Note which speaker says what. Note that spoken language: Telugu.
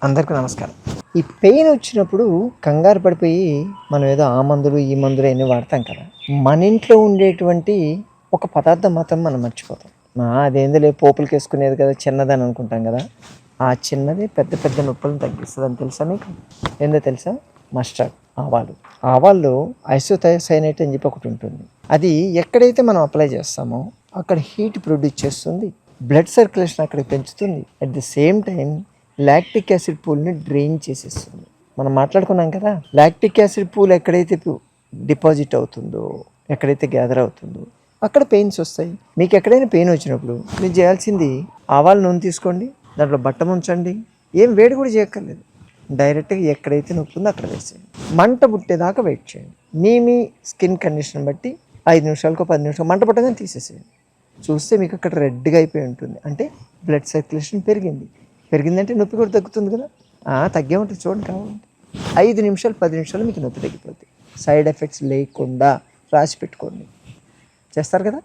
Speaker 1: అందరికీ నమస్కారం. ఈ పెయిన్ వచ్చినప్పుడు కంగారు పడిపోయి మనం ఏదో ఆ మందులు, ఈ మందులు అన్నీ వాడతాం కదా! మన ఇంట్లో ఉండేటువంటి ఒక పదార్థం మాత్రం మనం మర్చిపోతాం. అదేందులే పోపులకేసుకునేది కదా చిన్నదని అనుకుంటాం కదా! ఆ చిన్నది పెద్ద పెద్ద నొప్పులను తగ్గిస్తదని తెలుసా మీకు? ఏందో తెలుసా? మస్టర్డ్ ఆవాలు. ఆవాల్లో ఐసోథైయోసైనేట్ అని చెప్పి ఒకటి ఉంటుంది. అది ఎక్కడైతే మనం అప్లై చేస్తామో అక్కడ హీట్ ప్రొడ్యూస్ చేస్తుంది. బ్లడ్ సర్క్యులేషన్ అక్కడికి పెంచుతుంది. At the same time lactic acid పూల్ని డ్రైన్ చేసేస్తుంది. మనం మాట్లాడుకున్నాం కదా, లాక్టిక్ యాసిడ్ పూల్ ఎక్కడైతే డిపాజిట్ అవుతుందో, ఎక్కడైతే గ్యాదర్ అవుతుందో అక్కడ పెయిన్స్ వస్తాయి. మీకు ఎక్కడైనా పెయిన్ వచ్చినప్పుడు మీరు చేయాల్సింది ఆవాల నూనె తీసుకోండి, దాంట్లో బట్ట ముంచండి, ఏం వేడి కూడా చేయక్కర్లేదు, డైరెక్ట్గా ఎక్కడైతే నొప్పి ఉందో అక్కడ వేసేయండి. మంట పుట్టేదాకా వెయిట్ చేయండి. మీ స్కిన్ కండిషన్ బట్టి 5 నిమిషాలకు 10 నిమిషాలు మంట పట్టగానే తీసేసేయండి. చూస్తే మీకు అక్కడ రెడ్గా అయిపోయి ఉంటుంది, అంటే బ్లడ్ సర్క్యులేషన్ పెరిగిందంటే నొప్పి కూడా తగ్గుతుంది కదా. తగ్గే ఉంటుంది చూడండి, కావాలంటే 5 నిమిషాలు 10 నిమిషాలు మీకు నొప్పి తగ్గిపోతుంది. సైడ్ ఎఫెక్ట్స్ లేకుండా రాసి పెట్టుకోండి. చేస్తారు కదా.